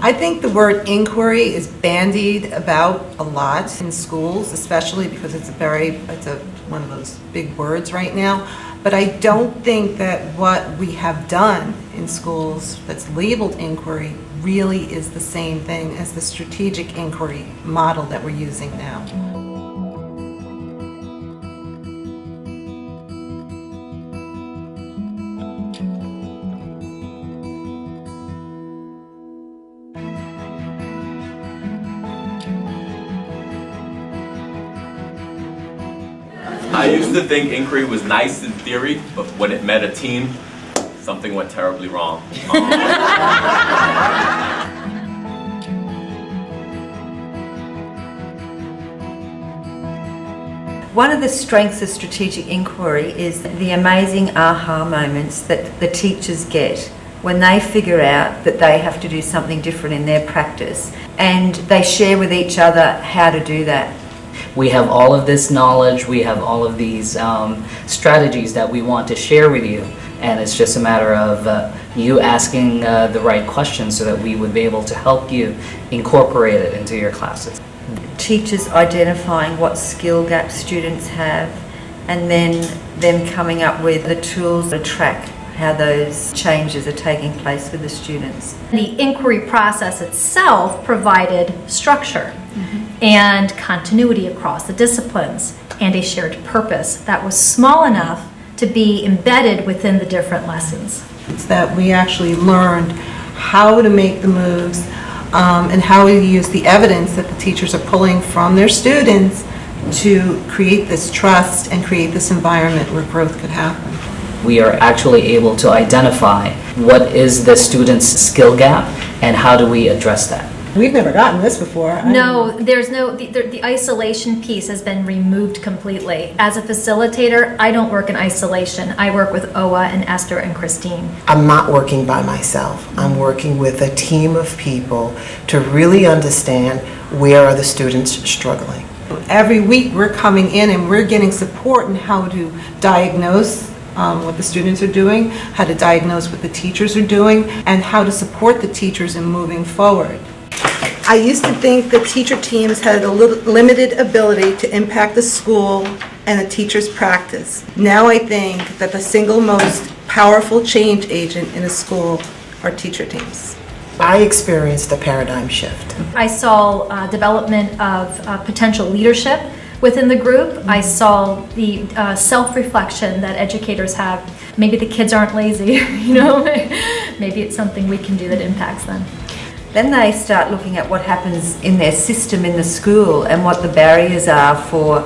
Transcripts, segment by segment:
I think the word inquiry is bandied about a lot in schools, especially because it's one of those big words right now. But I don't think that what we have done in schools that's labeled inquiry really is the same thing as the strategic inquiry model that we're using now. I used to think inquiry was nice in theory, but when it met a team, something went terribly wrong. One of the strengths of strategic inquiry is the amazing aha moments that the teachers get when they figure out that they have to do something different in their practice, and they share with each other how to do that. We have all of this knowledge, we have all of these strategies that we want to share with you, and it's just a matter of you asking the right questions so that we would be able to help you incorporate it into your classes. Teachers identifying what skill gaps students have, and then them coming up with the tools to track how those changes are taking place with the students. The inquiry process itself provided structure and continuity across the disciplines and a shared purpose that was small enough to be embedded within the different lessons. It's that we actually learned how to make the moves and how to use the evidence that the teachers are pulling from their students to create this trust and create this environment where growth could happen. We are actually able to identify what is the student's skill gap and how do we address that. We've never gotten this before. No, there's no, the isolation piece has been removed completely. As a facilitator, I don't work in isolation. I work with Owa and Esther and Christine. I'm not working by myself. I'm working with a team of people to really understand where are the students struggling. Every week we're coming in and we're getting support in how to diagnose what the students are doing, how to diagnose what the teachers are doing, and how to support the teachers in moving forward. I used to think that teacher teams had a limited ability to impact the school and the teacher's practice. Now I think that the single most powerful change agent in a school are teacher teams. I experienced a paradigm shift. I saw development of potential leadership within the group. I saw the self-reflection that educators have. Maybe the kids aren't lazy, you know? Maybe it's something we can do that impacts them. Then they start looking at what happens in their system in the school and what the barriers are for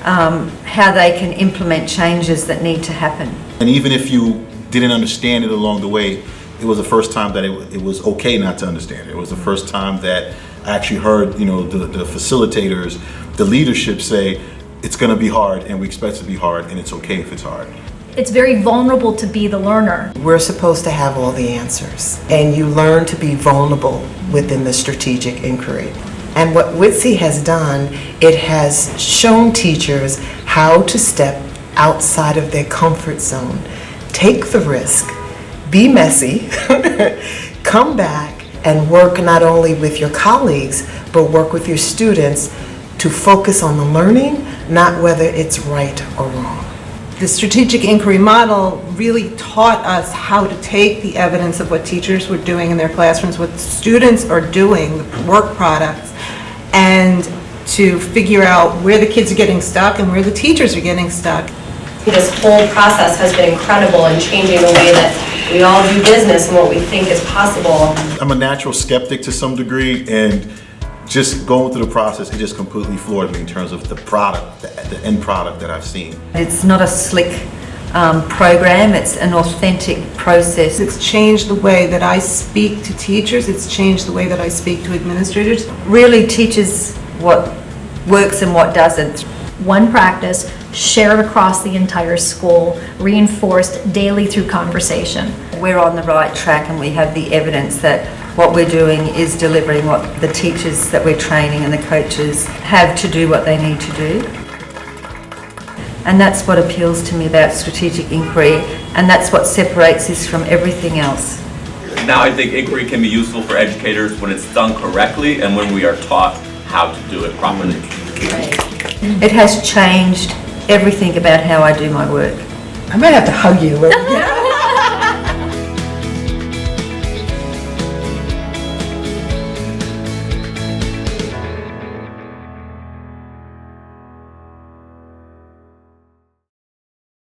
how they can implement changes that need to happen. And even if you didn't understand it along the way, it was the first time that it was okay not to understand it. It was the first time that I actually heard, the facilitators, the leadership say, it's going to be hard and we expect it to be hard and it's okay if it's hard. It's very vulnerable to be the learner. We're supposed to have all the answers, and you learn to be vulnerable within the strategic inquiry. And what WITSE has done, it has shown teachers how to step outside of their comfort zone, take the risk, be messy, come back and work not only with your colleagues, but work with your students to focus on the learning, not whether it's right or wrong. The strategic inquiry model really taught us how to take the evidence of what teachers were doing in their classrooms, what students are doing, the work products, and to figure out where the kids are getting stuck and where the teachers are getting stuck. This whole process has been incredible in changing the way that we all do business and what we think is possible. I'm a natural skeptic to some degree, and just going through the process, it just completely floored me in terms of the product, the end product that I've seen. It's not a slick program, it's an authentic process. It's changed the way that I speak to teachers, it's changed the way that I speak to administrators. Really teaches what works and what doesn't. One practice shared across the entire school, reinforced daily through conversation. We're on the right track and we have the evidence that what we're doing is delivering what the teachers that we're training and the coaches have to do what they need to do. And that's what appeals to me about strategic inquiry, and that's what separates this from everything else. Now I think inquiry can be useful for educators when it's done correctly and when we are taught how to do it properly. It has changed everything about how I do my work. I might have to hug you.